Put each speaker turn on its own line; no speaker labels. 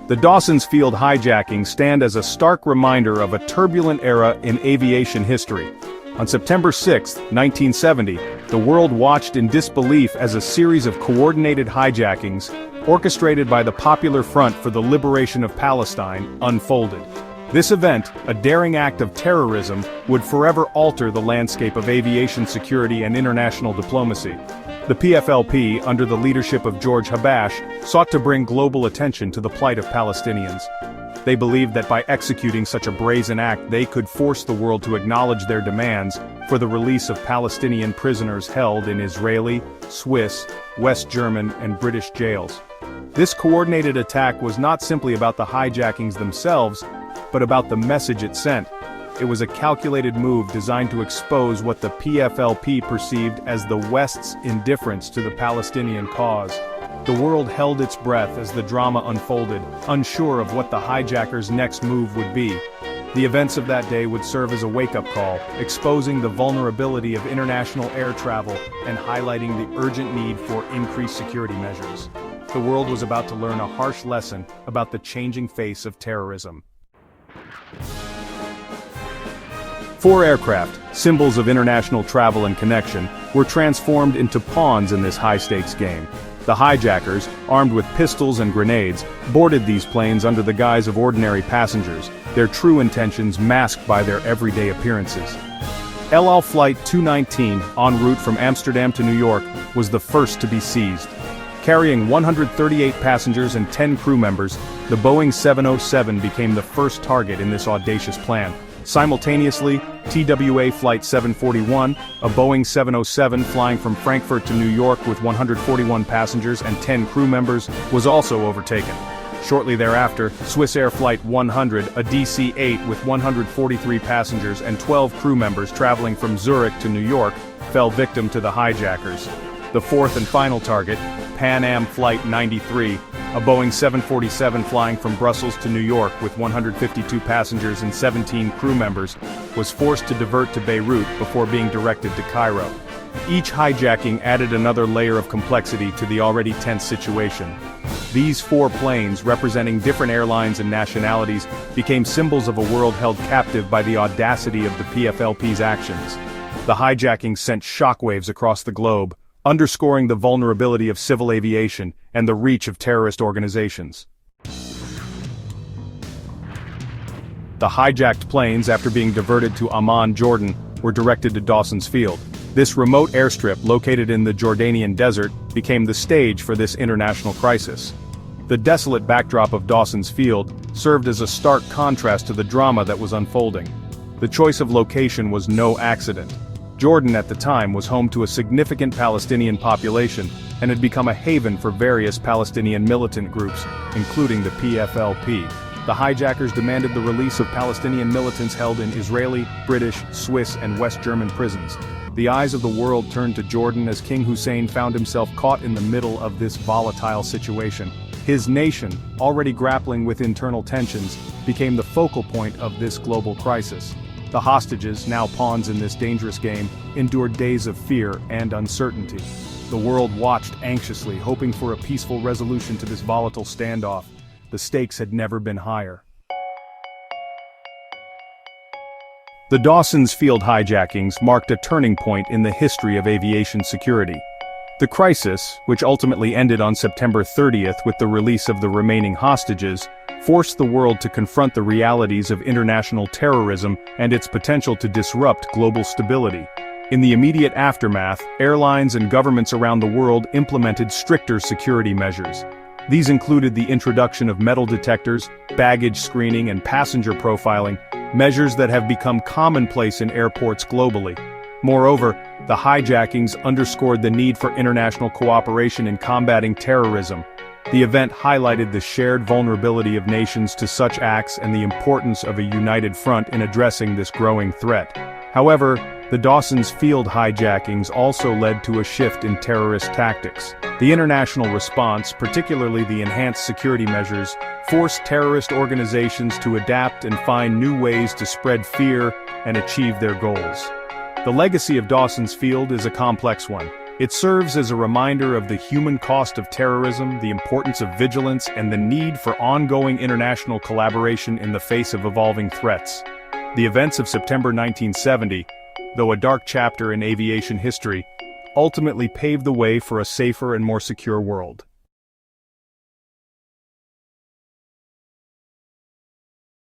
The Dawson's Field hijackings stand as a stark reminder of a turbulent era in aviation history. On September 6, 1970, the world watched in disbelief as a series of coordinated hijackings, orchestrated by the Popular Front for the Liberation of Palestine, unfolded. This event, a daring act of terrorism, would forever alter the landscape of aviation security and international diplomacy. The PFLP, under the leadership of George Habash, sought to bring global attention to the plight of Palestinians. They believed that by executing such a brazen act they could force the world to acknowledge their demands for the release of Palestinian prisoners held in Israeli, Swiss, West German, and British jails. This coordinated attack was not simply about the hijackings themselves, but about the message it sent. It was a calculated move designed to expose what the PFLP perceived as the West's indifference to the Palestinian cause. The world held its breath as the drama unfolded, unsure of what the hijackers' next move would be. The events of that day would serve as a wake-up call, exposing the vulnerability of international air travel and highlighting the urgent need for increased security measures. The world was about to learn a harsh lesson about the changing face of terrorism. 4 aircraft, symbols of international travel and connection, were transformed into pawns in this high-stakes game. The hijackers, armed with pistols and grenades, boarded these planes under the guise of ordinary passengers, their true intentions masked by their everyday appearances. El Al Flight 219, en route from Amsterdam to New York, was the first to be seized. Carrying 138 passengers and 10 crew members, the Boeing 707 became the first target in this audacious plan. Simultaneously, TWA Flight 741, a Boeing 707 flying from Frankfurt to New York with 141 passengers and 10 crew members, was also overtaken. Shortly thereafter, Swiss Air Flight 100, a DC-8 with 143 passengers and 12 crew members traveling from Zurich to New York, fell victim to the hijackers. The fourth and final target, Pan Am Flight 93, a Boeing 747 flying from Brussels to New York with 152 passengers and 17 crew members, was forced to divert to Beirut before being directed to Cairo. Each hijacking added another layer of complexity to the already tense situation. These 4 planes, representing different airlines and nationalities, became symbols of a world held captive by the audacity of the PFLP's actions. The hijacking sent shockwaves across the globe, underscoring the vulnerability of civil aviation and the reach of terrorist organizations. The hijacked planes, after being diverted to Amman, Jordan, were directed to Dawson's Field. This remote airstrip, located in the Jordanian desert, became the stage for this international crisis. The desolate backdrop of Dawson's Field served as a stark contrast to the drama that was unfolding. The choice of location was no accident. Jordan at the time was home to a significant Palestinian population and had become a haven for various Palestinian militant groups, including the PFLP. The hijackers demanded the release of Palestinian militants held in Israeli, British, Swiss, and West German prisons. The eyes of the world turned to Jordan as King Hussein found himself caught in the middle of this volatile situation. His nation, already grappling with internal tensions, became the focal point of this global crisis. The hostages, now pawns in this dangerous game, endured days of fear and uncertainty. The world watched anxiously, hoping for a peaceful resolution to this volatile standoff. The stakes had never been higher. The Dawson's Field hijackings marked a turning point in the history of aviation security. The crisis, which ultimately ended on September 30th with the release of the remaining hostages, forced the world to confront the realities of international terrorism and its potential to disrupt global stability. In the immediate aftermath, airlines and governments around the world implemented stricter security measures. These included the introduction of metal detectors, baggage screening, and passenger profiling, measures that have become commonplace in airports globally. Moreover, the hijackings underscored the need for international cooperation in combating terrorism. The event highlighted the shared vulnerability of nations to such acts and the importance of a united front in addressing this growing threat. However, the Dawson's Field hijackings also led to a shift in terrorist tactics. The international response, particularly the enhanced security measures, forced terrorist organizations to adapt and find new ways to spread fear and achieve their goals. The legacy of Dawson's Field is a complex one. It serves as a reminder of the human cost of terrorism, the importance of vigilance, and the need for ongoing international collaboration in the face of evolving threats. The events of September 1970, though a dark chapter in aviation history, ultimately paved the way for a safer and more secure world.